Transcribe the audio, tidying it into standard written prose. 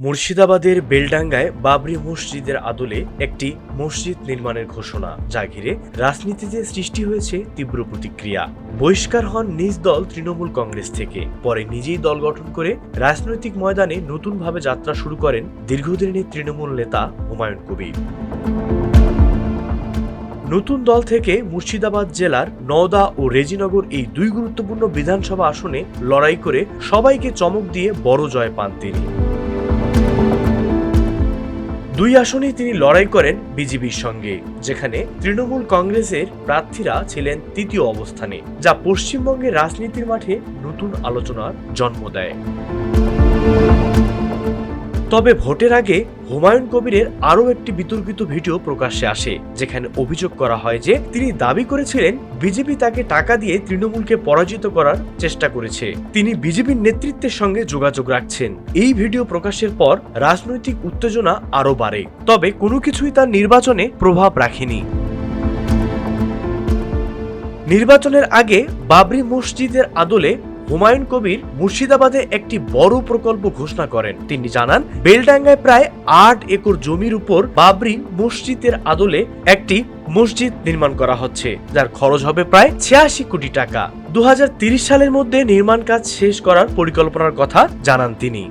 মুর্শিদাবাদের বেলডাঙ্গায় বাবরি মসজিদের আদলে একটি মসজিদ নির্মাণের ঘোষণা, যা ঘিরে রাজনীতিতে সৃষ্টি হয়েছে তীব্র প্রতিক্রিয়া। বহিষ্কার হন নিজ দল তৃণমূল কংগ্রেস থেকে, পরে নিজেই দল গঠন করে রাজনৈতিক ময়দানে নতুনভাবে যাত্রা শুরু করেন দীর্ঘদিনের তৃণমূল নেতা হুমায়ুন কবির। নতুন দল থেকে মুর্শিদাবাদ জেলার নওদা ও রেজিনগর এই দুই গুরুত্বপূর্ণ বিধানসভা আসনে লড়াই করে সবাইকে চমক দিয়ে বড় জয় পান তিনি। দুই আসনেই তিনি লড়াই করেন বিজেপির সঙ্গে, যেখানে তৃণমূল কংগ্রেসের প্রার্থীরা ছিলেন তৃতীয় অবস্থানে, যা পশ্চিমবঙ্গের রাজনীতির মাঠে নতুন আলোচনার জন্ম দেয়। তবে ভোটের আগে হুমায়ুন কবিরের আরও একটি বিতর্কিত ভিডিও প্রকাশ্যে আসে, যেখানে অভিযোগ করা হয় যে তিনি দাবি করেছিলেন বিজেপি তাকে টাকা দিয়ে তৃণমূলকে পরাজিত করার চেষ্টা করেছে। তিনি বিজেপির নেতৃত্বের সঙ্গে যোগাযোগ রাখছেন। এই ভিডিও প্রকাশের পর রাজনৈতিক উত্তেজনা আরও বাড়ে, তবে কোনো কিছুই তার নির্বাচনে প্রভাব রাখেনি। নির্বাচনের আগে বাবরি মসজিদের আদলে হুমায়ুন কবির মুর্শিদাবাদে একটি বড় প্রকল্প ঘোষণা করেন। তিনি জানান, বেলডাঙ্গায় প্রায় ৮ একর জমির উপর বাবরি মসজিদের আদলে একটি মসজিদ নির্মাণ করা হচ্ছে, যার খরচ হবে প্রায় ৮৬ কোটি টাকা। ২০৩০ সালের মধ্যে নির্মাণ কাজ শেষ করার পরিকল্পনার কথা জানান তিনি।